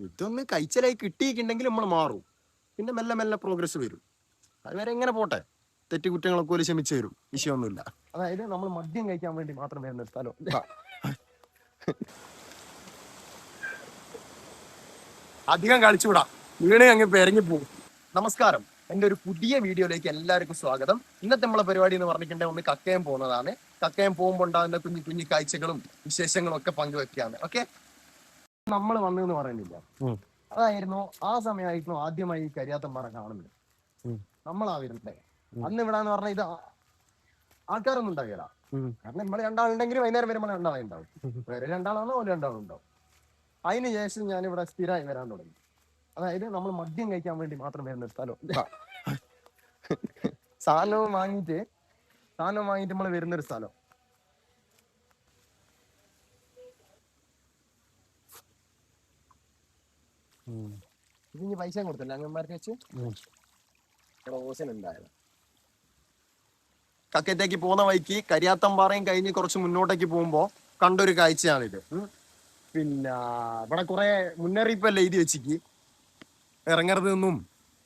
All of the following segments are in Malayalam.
ഇതൊന്ന് കഴിച്ചലായി കിട്ടിയിട്ടുണ്ടെങ്കിൽ നമ്മൾ മാറും. പിന്നെ മെല്ലെ മെല്ലെ പ്രോഗ്രസ് വരും. അതുവരെ എങ്ങനെ പോട്ടെ, തെറ്റുകുറ്റങ്ങളൊക്കെ ഒരു ക്ഷമിച്ചു തരും, വിഷയമൊന്നുമില്ല. അതായത് നമ്മൾ മദ്യം കഴിക്കാൻ വേണ്ടി മാത്രം വരുന്ന സ്ഥലം. അധികം കളിച്ചുകൂടാ, വീണേ അങ്ങ് പെരങ്ങിപ്പോവും. നമസ്കാരം, എൻ്റെ ഒരു പുതിയ വീഡിയോയിലേക്ക് എല്ലാവർക്കും സ്വാഗതം. ഇന്നത്തെ നമ്മളെ പരിപാടി എന്ന് പറഞ്ഞിട്ടുണ്ടെങ്കിൽ ഒന്ന് കക്കയം പോകുന്നതാണ്. കക്കയം പോകുമ്പോൾ ഉണ്ടാകുന്ന കുഞ്ഞു കുഞ്ഞു കാഴ്ചകളും വിശേഷങ്ങളും ഒക്കെ പങ്കുവെക്കുകയാണ്. ഓക്കെ, നമ്മൾ വന്നതെന്ന് പറയുന്നില്ല, അതായിരുന്നു ആ സമയമായിരുന്നു ആദ്യമായി ഈ കരിയാത്തമ്പാറ കാണുന്നത്. നമ്മളാ വരുന്നേ അന്ന് ഇവിടെ എന്ന് പറഞ്ഞാൽ ഇത് ആൾക്കാരൊന്നും ഉണ്ടാകില്ല. കാരണം നമ്മൾ രണ്ടാളുണ്ടെങ്കിൽ വൈകുന്നേരം വരുമ്പോൾ രണ്ടാളെ ഉണ്ടാവും. വേറെ രണ്ടാളാണോ ഓരോ രണ്ടാളും ഉണ്ടാവും. അതിന് ശേഷം ഞാനിവിടെ സ്ഥിരമായി വരാൻ തുടങ്ങി. അതായത് നമ്മൾ മദ്യം കഴിക്കാൻ വേണ്ടി മാത്രം വരുന്ന സ്ഥലം. സാധനവും വാങ്ങിയിട്ട് നമ്മൾ വരുന്നൊരു സ്ഥലം. ഇതിന് പൈസ കൊടുത്തില്ല അങ്ങന്മാർക്ക് വെച്ച് ഉണ്ടായത്. കക്കയത്തേക്ക് പോകുന്ന വഴിക്ക് കരിയാത്തമ്പാറയും കഴിഞ്ഞ് കുറച്ച് മുന്നോട്ടേക്ക് പോകുമ്പോ കണ്ടൊരു കാഴ്ചയാണിത്. പിന്നെ ഇവിടെ കുറെ മുന്നറിയിപ്പല്ലേ എഴുതി വെച്ചിക്ക്, ഇറങ്ങരുതെന്നും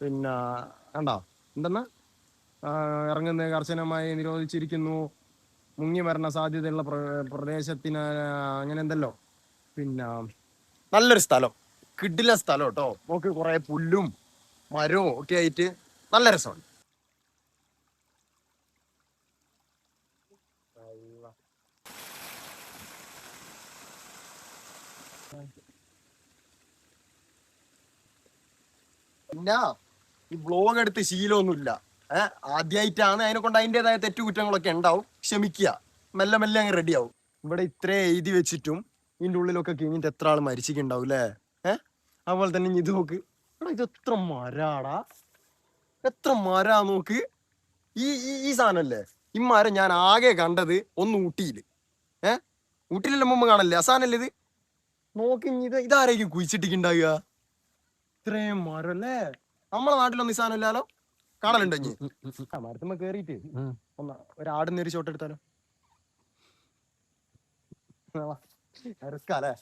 പിന്നെ കണ്ടോ എന്തെന്നാ ഇറങ്ങുന്നത് കർശനമായി നിരോധിച്ചിരിക്കുന്നു, മുങ്ങി മരണ സാധ്യതയുള്ള പ്രദേശത്തിന് അങ്ങനെ എന്തല്ലോ. പിന്നെ നല്ലൊരു സ്ഥലം, കിടിലൻ സ്ഥലം കേട്ടോ. നോക്ക് കുറെ പുല്ലും മരവും ഒക്കെ ആയിട്ട് നല്ല രസമാണ്. പിന്നെ ഈ വ്ലോഗ് എടുത്ത് ശീലമൊന്നുമില്ല, ആദ്യമായിട്ടാണ്. അതിനെ കൊണ്ട് അതിൻ്റെതായ തെറ്റുകുറ്റങ്ങളൊക്കെ ഉണ്ടാവും, ക്ഷമിക്കുക. മെല്ലെ മെല്ലെ അങ്ങ് റെഡിയാവും. ഇവിടെ ഇത്രയും എഴുതി വെച്ചിട്ടും ഇതിൻ്റെ ഉള്ളിലൊക്കെ കഴിഞ്ഞിട്ട് എത്ര ആൾ മരിച്ചിട്ടുണ്ടാവും അല്ലേ. അതുപോലെ തന്നെ ഇത് നോക്ക്, ഇത് എത്ര മരാടാ, എത്ര മരാ നോക്ക്. ഈ ഈ സാധനല്ലേ, ഈ മരം ഞാൻ ആകെ കണ്ടത് ഒന്ന് ഊട്ടിയില്. ഊട്ടിയിലെല്ലാം മുമ്പ് കാണല്ലേ ആ സാധനല്ലേ ഇത്. നോക്കി ഇതാരേക്കും കുഴിച്ചിട്ടിട്ടുണ്ടാവുക, ഇത്രയും മരം അല്ലേ. നമ്മളെ നാട്ടിലൊന്നും ഈ സാധനം ഇല്ലാലോ, കാണലുണ്ടോ? ഇനി മരത്തുമ്പോ കേറിയിട്ട് ഒരാടുന്ന ഒരു ഷോട്ട് എടുത്താലോ, റിസ്കല്ലേ.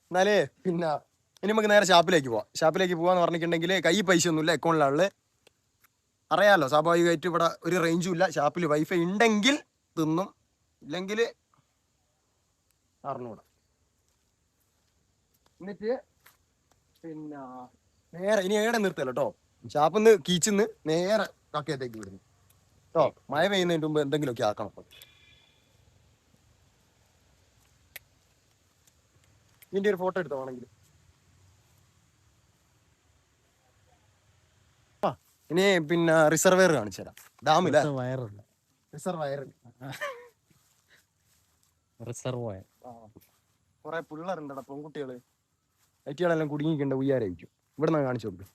എന്നാലേ പിന്നെ ഇനി നമുക്ക് നേരെ ഷാപ്പിലേക്ക് പോവാം. ഷാപ്പിലേക്ക് പോവാന്ന് പറഞ്ഞിട്ടുണ്ടെങ്കിൽ കൈ പൈസ ഒന്നുമില്ല, അക്കൗണ്ടിലാള് അറിയാലോ. സ്വാഭാവികമായിട്ട് ഇവിടെ ഒരു റേഞ്ചും ഇല്ല. ഷാപ്പിൽ വൈഫൈ ഉണ്ടെങ്കിൽ തിന്നും, ഇല്ലെങ്കിൽ അറിഞ്ഞൂടാ. എന്നിട്ട് പിന്നെ നേരെ ഇനി ഏടെ നിർത്തല്ലോ കേട്ടോ. ഷാപ്പിന്ന് കീച്ചിന്ന് നേരെ കക്കയത്തേക്ക് വിടുന്നു കേട്ടോ. മഴ പെയ്യുന്നതിന് മുമ്പ് എന്തെങ്കിലുമൊക്കെ ആക്കണം. ഇതിന്റെ ഒരു ഫോട്ടോ എടുത്തോ വേണമെങ്കിൽ. ഇനി പിന്നെ റിസർവയർ കാണിച്ചു തരാം. ഡാമില്ല, റിസർവയർ കുറെ പിള്ളേരുണ്ടടാ, പെൺകുട്ടികള്. ഐറ്റികളെല്ലാം കുടുങ്ങിക്കണ്ട ഉയ്യാരായിരിക്കും. ഇവിടെ നിന്ന് കാണിച്ചു കൊടുക്കും.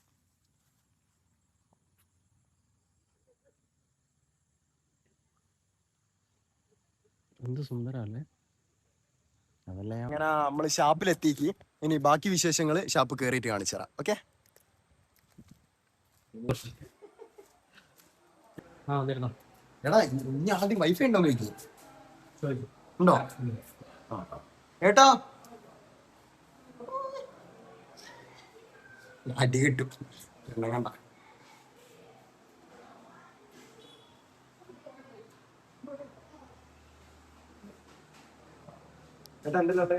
എന്ത് സുന്ദരല്ലേ. അതല്ലേ അങ്ങനെ നമ്മള് ഷാപ്പിലെത്തിക്ക്. ഇനി ബാക്കി വിശേഷങ്ങള് ഷാപ്പ് കയറിയിട്ട് കാണിച്ചു തരാം. ഓക്കെ, എടാ ഇനി ആദ്യം വൈഫൈ ഉണ്ടോന്ന് ചോദിക്കും. ഉണ്ടോ ഏട്ടാ? അടി കിട്ടും കണ്ട. ഏട്ടാ എന്തല്ലേ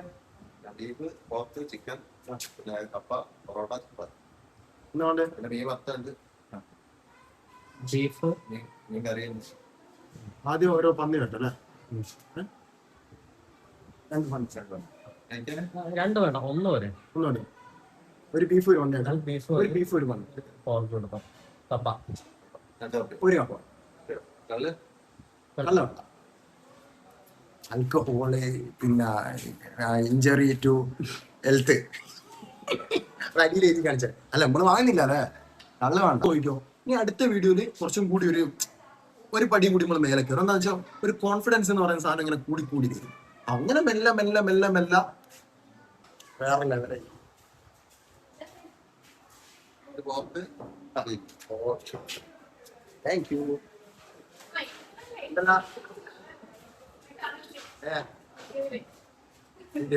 ബീഫ്, പോർക്ക്, ചിക്കൻ, കപ്പ, പൊറോട്ട, പിന്നെ മീൻ വറുത്തുണ്ട്, ബീഫ്, മീൻ കറി. ആദ്യം ഓരോ പന്നി കേട്ടല്ലേ, രണ്ട് വേണം, ഒന്ന് വരെ. ഒന്നുണ്ട് ഒരു ബീഫ്, ഒരു പന്നി, ഒരു ബീഫ്, ഒരു പന്നി, പോർക്ക് കൊടുക്കാം, കപ്പ ഒരു കപ്പ, കള്ള ആൽക്കഹോള്, പിന്നെ ഇഞ്ചറി ടു ഹെൽത്ത് അടിയിൽ എഴുതി കാണിച്ചത്. അല്ല നമ്മള് വാങ്ങുന്നില്ല അല്ലേ, കള്ള വേണ്ട ചോദിക്കോ. ഇനി അടുത്ത വീഡിയോയില് കുറച്ചും കൂടി ഒരു പടിയും കൂടി നമ്മൾ മേലെ കയറും. എന്താ വെച്ചാൽ ഒരു കോൺഫിഡൻസ് എന്ന് പറയുന്ന സാധനം ഇങ്ങനെ കൂടി കൂടി വരും. അങ്ങനെ മെല്ലെ മെല്ലെ മെല്ലെ മെല്ലെ വേറെ ലെവലായി. Thank you.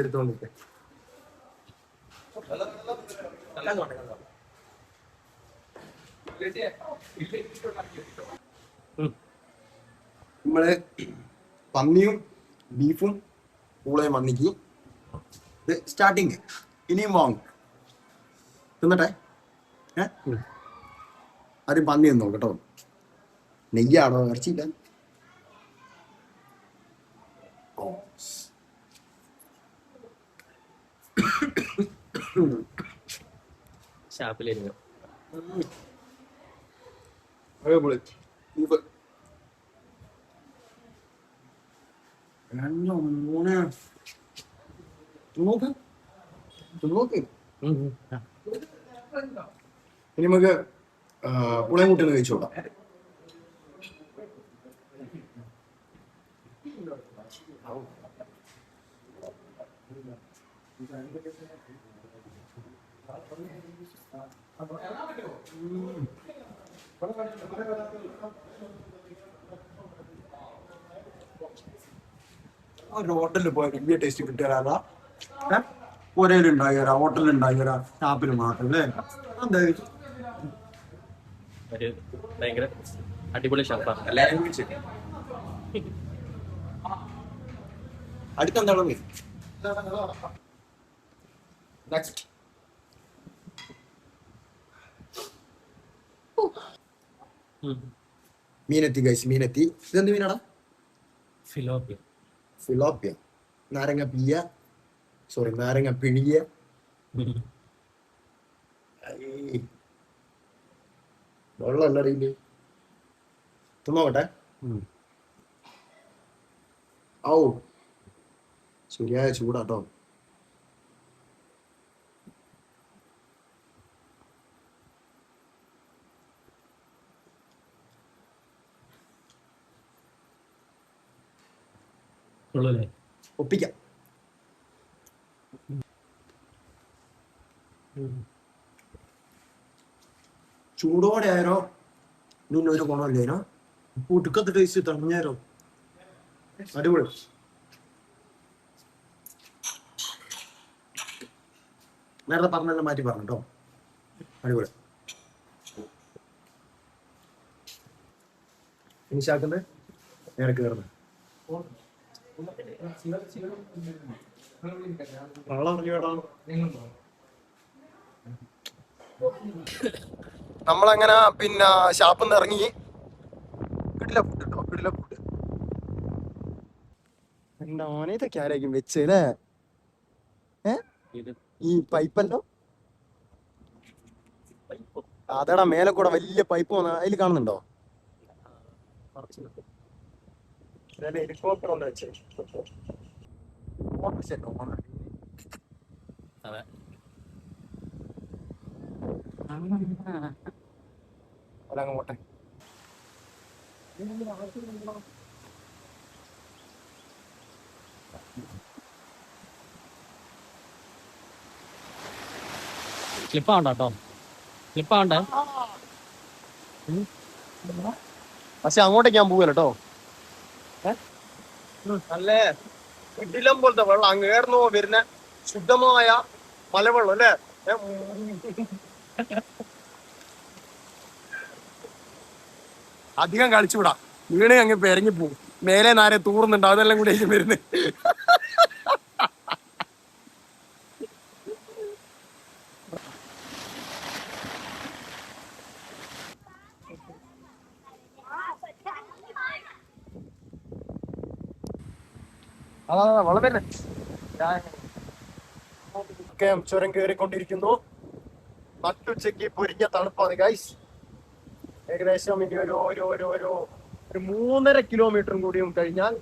എടുത്തോണ്ടിരിക്കെ നമ്മള് പന്നിയും ബീഫും പൂളയും വന്നിക്ക് ഇത് സ്റ്റാർട്ടിങ്. ഇനിയും വാങ്ങും. തിന്നട്ടെ. ആരും പന്നി തിന്നോ കേട്ടോ. നെയ്യാണോ ഇറച്ചിയില്ല. ഷാപ്പിലിരുന്നു ഇനി നമുക്ക് പുളയും കൂട്ടുന്ന കഴിച്ചോളാം. ഒരു ഹോട്ടലിൽ പോയ വലിയ ടേസ്റ്റ് കിട്ടിയാലാ പുരയിലുണ്ടാക്കിയരാ, ഹോട്ടലിലുണ്ടാക്കിയരാ, ഷാപ്പിൽ മാത്രം അല്ലേ? എന്താ ഒരു ഭയങ്കര അടിപൊളി ഷാപ്പാണ്. എല്ലാരും അടുത്തെന്താണോ നെക്സ്റ്റ് മീനെത്തി ഗൈസ്, മീനെത്തി. ഇതെന്ത് മീനാടാ? ഫിലോപ്പിയ. ഫിലോപ്പിയ. നാരങ്ങ പിയ, സോറി നാരങ്ങ പിഴിയ. വെള്ളം എല്ലറിയില്ലേ? തിന്നോട്ടെ. ഔ ശരിയായ ചൂടാട്ടോ. ഒപ്പിക്കാം. ചൂടോടെ ആയാലോ നിന്നൊരു ഗുണമില്ലേനോ? ഒടുക്കത്തെ ടേസ്റ്റ് തണിഞ്ഞാരോ. അടിപൊളി. നേരത്തെ പറഞ്ഞെല്ലാം മാറ്റി പറഞ്ഞോ. അടിപൊളി. ഫിനിഷാക്കുന്നത് നേരെ കയറുന്നത് നമ്മളങ്ങനെ പിന്നെ ഷാപ്പിൽ നിന്ന് ഇറങ്ങി. കിടില ഫുഡ് കേട്ടോ, കിടില ഫുഡ്. എന്താ ഇതൊക്കെ ആരായിരിക്കും വെച്ചല്ലേ? ഈ പൈപ്പല്ലോ അതെടാ, മേലെ കൂടെ വലിയ പൈപ്പ് വന്ന അതിൽ കാണുന്നുണ്ടോ? ഹെലികോപ്റ്റർ ഒന്ന് വെച്ചേ. അങ്ങ് പോട്ടെ. ക്ലിപ്പാവണ്ടോ? ക്ലിപ്പാവണ്ടേ? പക്ഷെ അങ്ങോട്ടേക്ക് ഞാൻ പോവല്ലോ കേട്ടോ. നല്ല ഇടിലം പോലത്തെ വെള്ളം അങ്ങേർന്നോ വരുന്ന ശുദ്ധമായ മലവെള്ളം അല്ലേ? അധികം കളിച്ചുകൂടാ, വീണേ അങ്ങ് പെരങ്ങി പോവും. മേലെ നാരെ തൂർന്നുണ്ട്, അതെല്ലാം കൂടെ വരുന്നത്. വളരെ ചുരം കയറിക്കൊണ്ടിരിക്കുന്നു. നട്ടുച്ചയ്ക്ക് പൊരിഞ്ഞ തണുപ്പാണ് ഗൈസ്. ഏകദേശം ഇനി ഒരു 3.5 കിലോമീറ്ററും കൂടിയും കഴിഞ്ഞാൽ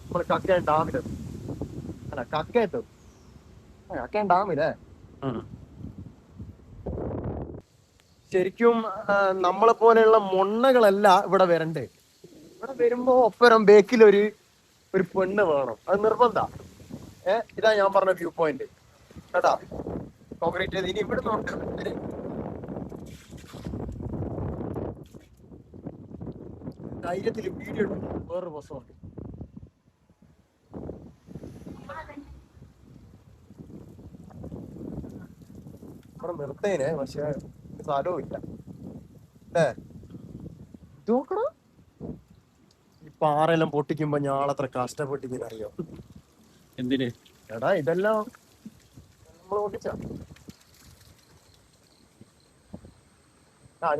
നമ്മൾ കക്കയം ഡാമിലെത്തും. അല്ല, കക്കയം ഡാമില്ലേ? ശരിക്കും നമ്മളെ പോലെയുള്ള മൊണ്ണകളല്ല ഇവിടെ വരണ്ടേ. ഇവിടെ വരുമ്പോ ഒപ്പരം ബേക്കിലൊരു പെണ്ണ് വേണം, അത് നിർബന്ധ. ഇതാ ഞാൻ പറഞ്ഞ വ്യൂ പോയിന്റ് കേട്ടാ. കോൺക്രീറ്റ് ചെയ്ത് ഇനി ഇവിടെ നോട്ട് ധൈര്യത്തിൽ വീഡിയോ വേറൊരു ബസ്സുണ്ട്. ഇവിടെ നിർത്തേനെ, പക്ഷെ സ്ഥലവും ഇല്ല അല്ലേ. നോക്കണം, ഈ പാറയെല്ലാം പൊട്ടിക്കുമ്പോ ഞാളത്ര കഷ്ടപ്പെട്ടിങ്ങനെ അറിയോ. എന്തിന്? എടാ ഇതെല്ലാം നമ്മൾ പൊട്ടിച്ച.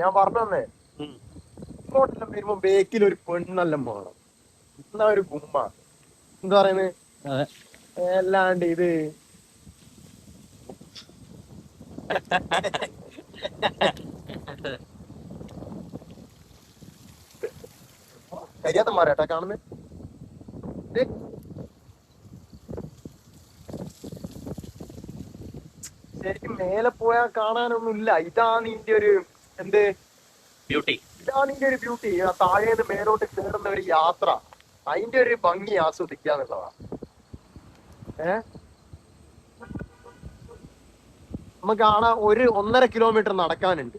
ഞാൻ പറഞ്ഞു തന്നേ, ഇങ്ങോട്ടെല്ലാം വരുമ്പോ ബേക്കിൽ ഒരു പെണ്ണെല്ലാം വേണം, എന്നാ ഒരു ഗുമ്മ. എന്താ പറയുന്നത്? അതെ. അല്ലാണ്ട് ഇത് കരിയാത്തന്മാരാട്ടാ കാണുന്നത്. ശരിക്കും മേലെ പോയാൽ കാണാനൊന്നും ഇല്ല. ഇതാണ് ഇതിന്റെ ഒരു എന്ത് ബ്യൂട്ടി. ഇതാണ് ഇതിന്റെ ഒരു ബ്യൂട്ടി. ആ താഴേന്ന് മേലോട്ട് കയറുന്ന ഒരു യാത്ര, അതിന്റെ ഒരു ഭംഗി ആസ്വദിക്കുക എന്നുള്ളതാണ്. നമുക്ക് കാണാൻ ഒരു 1.5 കിലോമീറ്റർ നടക്കാനുണ്ട്.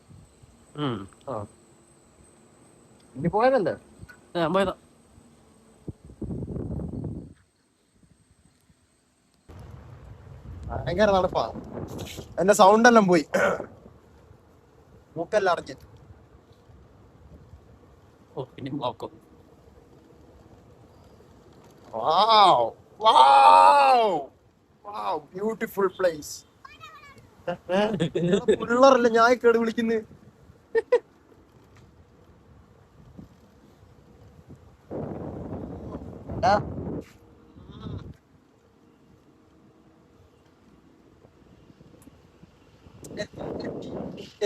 ആ ഇനി പോയതല്ലേ. പോയതാ. ഭയങ്കര തണുപ്പാ. എന്റെ സൗണ്ട് എല്ലാം പോയി, മൂക്കെല്ലാം അടഞ്ഞ്. ഓ പിന്നെ നോക്കും. Wow! Wow! Wow! Beautiful place. പിള്ളേരല്ലേ ഞാൻ കേട് വിളിക്കുന്നത്.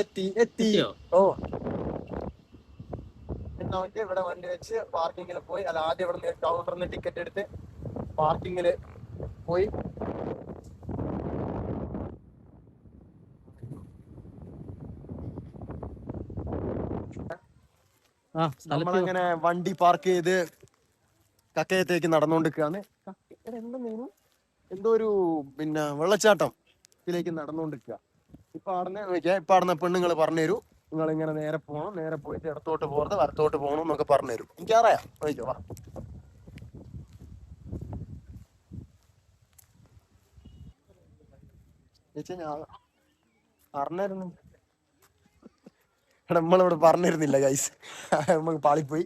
എത്തി എത്തിയോ? ഓ, ഇവിടെ വണ്ടി വെച്ച് പാർക്കിങ്ങിൽ പോയി. അല്ല, ആദ്യം ഇവിടെ കൗണ്ടറിൽ നിന്ന് ടിക്കറ്റ് എടുത്ത് പാർക്കിങ്ങില് പോയി. നമ്മളങ്ങനെ വണ്ടി പാർക്ക് ചെയ്ത് കക്കയത്തേക്ക് നടന്നുകൊണ്ടിരിക്കുകയാണ്. എന്തോ ഒരു പിന്നെ വെള്ളച്ചാട്ടം ഇതിലേക്ക് നടന്നുകൊണ്ടിരിക്കുക. ഇപ്പൊ ആടുന്ന പെണ്ണുങ്ങൾ പറഞ്ഞു തരൂ, നിങ്ങൾ ഇങ്ങനെ നേരെ പോകണം, നേരെ പോയിട്ട് ഇടത്തോട്ട് പോകരുത്, വലത്തോട്ട് പോകണം എന്നൊക്കെ പറഞ്ഞു തരും. എനിക്കറിയാം. നോക്കിക്കോ, വാ. ചേച്ചി ഞാൻ പറഞ്ഞായിരുന്നു, നമ്മളിവിടെ പറഞ്ഞിരുന്നില്ല ഗൈസ്, നമുക്ക് പാളിപ്പോയി.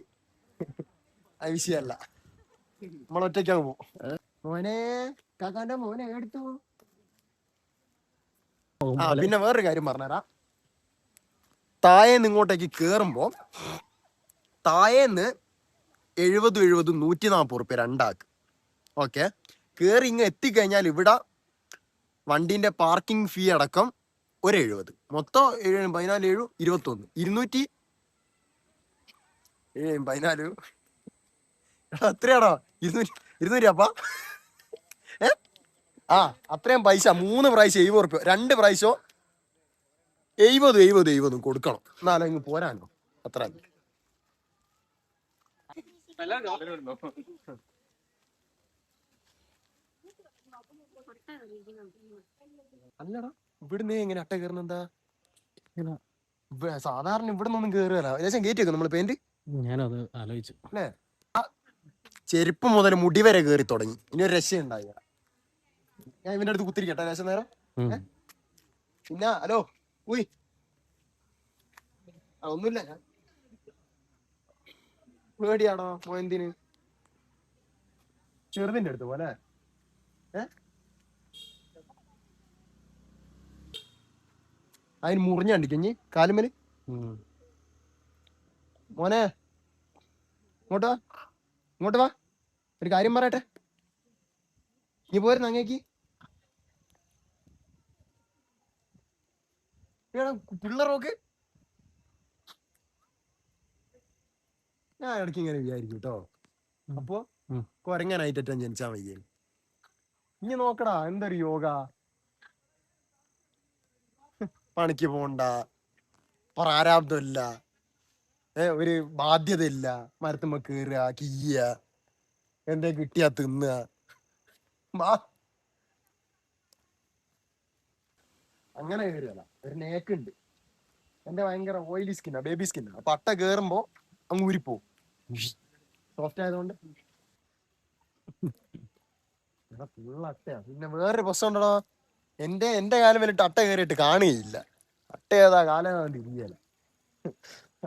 അത് വിഷയമല്ല, നമ്മൾ ഒറ്റയ്ക്കങ്ങ് പോകും. മോനെ, കാക്കാന്റെ മോനെ എടുത്തു. പിന്നെ വേറൊരു കാര്യം പറഞ്ഞുതരാം. താഴേന്ന് ഇങ്ങോട്ടേക്ക് കേറുമ്പോ താഴേന്ന് 70 140 ഉറുപ്പ്യ രണ്ടാക്ക്. ഓക്കെ, കേറി ഇങ്ങ് എത്തിക്കഴിഞ്ഞാൽ ഇവിടെ വണ്ടീന്റെ പാർക്കിംഗ് ഫീ അടക്കം ഒരു 70, മൊത്തം 14 7 21 214 എത്രയാണോ? 200 അപ്പ. ആ അത്രയും പൈസ 3 പ്രാവശ്യം 70 ഉറുപ്പ്യ, 2 പ്രാവശ്യം 70 കൊടുക്കണം. എന്നാലും ഇങ്ങ് പോരാനോ അത്ര. അല്ലടാ, ഇവിടുന്ന് എങ്ങനെ അട്ട കയറുന്ന? എന്താ സാധാരണ ഇവിടുന്ന് ഒന്നും കേറുകയല്ല. ഏകദേശം കയറ്റി വെക്കും നമ്മള് പെയിന്റ്. ഞാനത് ആലോചിച്ചു അല്ലേ? ചെരുപ്പ് മുതൽ മുടി വരെ കയറി തുടങ്ങി. ഇനി ഒരു രക്ഷയുണ്ടായി. ഞാൻ ഇവന്റെ അടുത്ത് കുത്തിരിക്കട്ടെ ലേശം നേരം. പിന്നെ ഹലോ, ഉയ് ഒന്നുമില്ല, ഞാൻ പേടിയാണോ മോയന്തിന്? ചെറുതിന്റെ അടുത്ത് പോലെ. അതിന് മുറിഞ്ഞണ്ടിക്കഞ്ഞി കാലുമേല്. മോനെ ഇങ്ങോട്ട് വാ, ഇങ്ങോട്ട് വാ, ഒരു കാര്യം പറയട്ടെ. നീ പോരുന്ന അങ്ങേക്ക് പിള്ളേർക്ക്. ഞാൻ ഇടയ്ക്ക് ഇങ്ങനെ വിചാരിക്കും കേട്ടോ, അപ്പൊ കൊരങ്ങനായിട്ടേറ്റം ജനിച്ചാൽ മതി. ഇനി നോക്കടാ, എന്തൊരു യോഗ. പണിക്ക് പോണ്ട, പ്രാരാബ്ദമില്ല, ഒരു ബാധ്യത ഇല്ല. മരത്തുമ്പോ കയറുക, കീയ, എന്താ കിട്ടിയാ തിന്നുക. അങ്ങനെ കയറുകയല്ല, ഒരു നേക്കുണ്ട്. എന്റെ ഭയങ്കര ഓയിലി സ്കിന്നാ, ബേബി സ്കിന്നാ. അപ്പൊ അട്ട കേറുമ്പോ അങ്ങ് ഊരിപ്പോവും, സോഫ്റ്റ് ആയതുകൊണ്ട്. ഫുൾ അട്ടയാ. പിന്നെ വേറൊരു പ്രശ്നം ഉണ്ടോ, എന്റെ കാലം വന്നിട്ട് അട്ട കയറിയിട്ട് കാണുകയില്ല. അട്ട ഏതാ കാലം കൊണ്ട് ഇരിക്കല.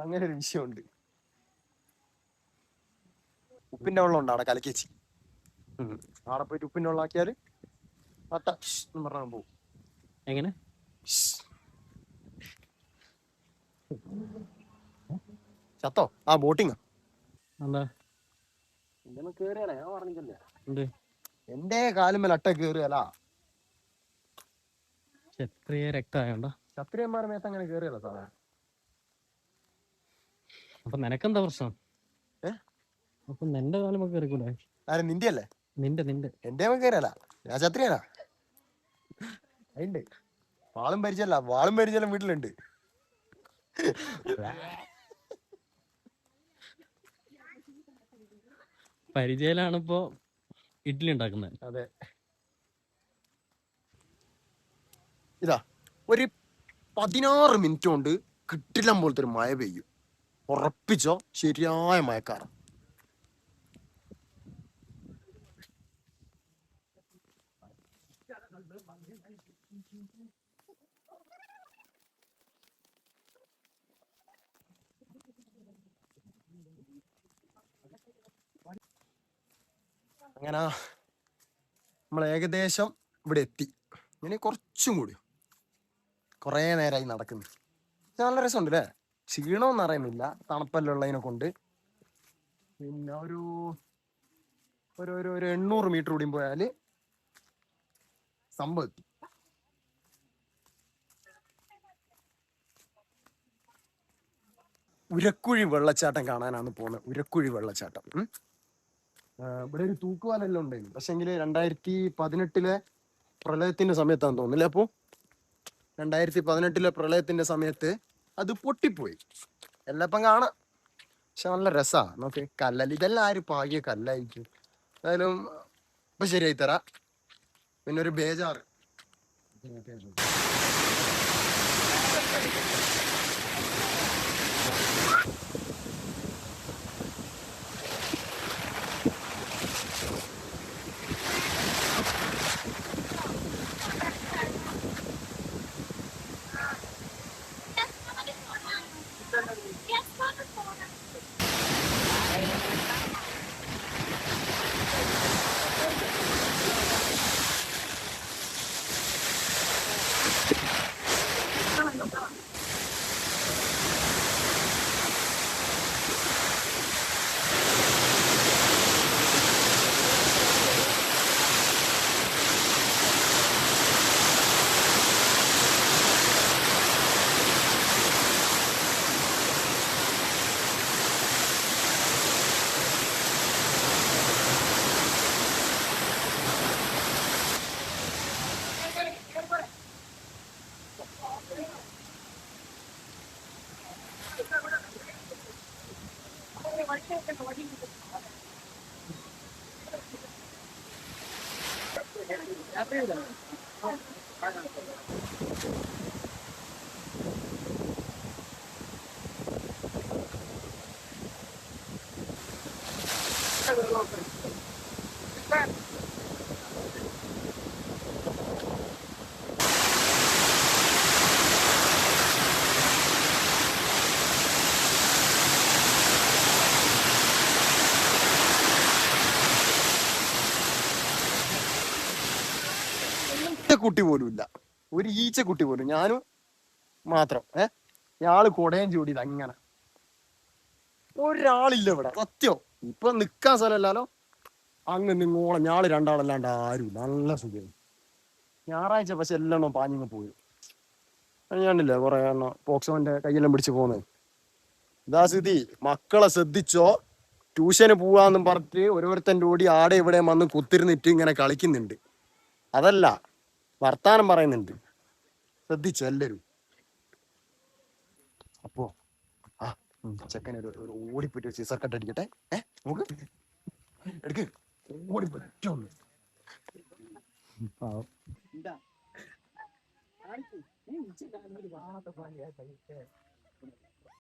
അങ്ങനെ ഒരു വിഷയമുണ്ട്. ഉപ്പിന്റെ വെള്ളം ഉണ്ട് അവിടെ കലക്കേച്ചി. അവിടെ പോയിട്ട് ഉപ്പിന്റെ വെള്ളം ആക്കിയാല് അട്ട എന്ന് പറഞ്ഞാൽ പോകും. എങ്ങനെ ചത്തോ? ആ ബോട്ടിങ് എന്താ കേറിയാലേ ഞാൻ പറഞ്ഞില്ലേ, ഉണ്ട് എന്റെ കാലുമേൽ അട്ട കേറിയാലാ. ക്ഷത്രിയ രക്തമായോണ്ടോ? ക്ഷത്രിയന്മാരുടെ മേത്ത് അങ്ങനെ കേറിയല്ല സാധാരണ. അപ്പൊ നിനക്കെന്താ പ്രശ്നം? അപ്പൊ നിന്റെ കാലമൊക്കെ കയറിക്കൂടെ? ആരും നിന്റെ അല്ലേ? നിന്റെ എന്റെ കേറിയല്ല, ഞാൻ ക്ഷത്രിയനാ. അതിണ്ട് വാളും പരിചയം വീട്ടിലുണ്ട്. പരിചയലാണ് ഇപ്പൊ ഇഡ്ഡലി ഉണ്ടാക്കുന്നത്. അതെ, ഇതാ ഒരു 16 മിനിറ്റ് കൊണ്ട് കിട്ടില്ലം പോലത്തെ ഒരു മഴ പെയ്യും. ഉറപ്പിച്ചോ, ശരിയായ മഴക്കാറ്. അങ്ങനെ നമ്മൾ ഏകദേശം ഇവിടെ എത്തി. ഇനി കുറച്ചും കൂടി, കുറേ നേരമായി നടക്കുന്നു. നല്ല രസമുണ്ട് അല്ലേ? ക്ഷീണമൊന്നും അറിയുന്നില്ല, തണുപ്പെല്ലാം ഉള്ളതിനെ കൊണ്ട്. പിന്നെ ഒരു ഒരു ഒരു ഒരു 800 മീറ്റർ കൂടിയും പോയാല് സംഭവം എത്തി. ഉരക്കുഴി വെള്ളച്ചാട്ടം കാണാനാണ് പോകുന്നത്. ഉരക്കുഴി വെള്ളച്ചാട്ടം. ഇവിടെ ഒരു തൂക്കുപാലെല്ലാം ഉണ്ടായിരുന്നു. പക്ഷെങ്കിൽ 2018 പ്രളയത്തിന്റെ സമയത്താന്ന് തോന്നുന്നില്ല. അപ്പോ 2018 പ്രളയത്തിന്റെ സമയത്ത് അത് പൊട്ടിപ്പോയി. എല്ലാം ഇപ്പം കാണാം. പക്ഷെ നല്ല രസാ. നോക്ക്, കല്ലല് ഇതെല്ലാം ആരും പാകിയ കല്ലായിരിക്കും. എന്തായാലും ഇപ്പൊ ശരിയായി തരാ. പിന്നെ ഒരു ബേജാറ്, കുട്ടി പോലും ഇല്ല, ഒരു ഈച്ചക്കുട്ടി പോലും. ഞാനും മാത്രം. ഞാള് കൊടയം ചൂടിയത് അങ്ങനെ. ഒരാളില്ല ഇവിടെ, സത്യം. ഇപ്പൊ നിക്കാൻ സ്ഥലമല്ലോ. അങ്ങ് നിങ്ങോളം ഞാള് രണ്ടാളല്ലാണ്ട് ആരും. നല്ല സുഖം. ഞായറാഴ്ച പക്ഷെ എല്ലാം പാഞ്ഞിങ്ങ് പോയി. ഞാനില്ലേ കുറെ എണ്ണം പോക്സോന്റെ കയ്യെല്ലാം പിടിച്ച് പോകുന്നത്. ഇതാ സ്ഥിതി. മക്കളെ ശ്രദ്ധിച്ചോ. ട്യൂഷന് പോവാന്നും പറഞ്ഞിട്ട് ഓരോരുത്തൻ്റെ കൂടി ആടെ ഇവിടെ വന്ന് കുത്തിരുന്നിട്ട് ഇങ്ങനെ കളിക്കുന്നുണ്ട്. അതല്ല, വർത്താനം പറയുന്നുണ്ട്. ശ്രദ്ധിച്ചോ എല്ലാരും. അപ്പോ ചെക്കനൊരു ഓടിപ്പോയിട്ട് സീസർ കട്ട് അടിക്കട്ടെ. നോക്ക്, എടുക്ക്, ഓടി പറ്റൊന്ന്.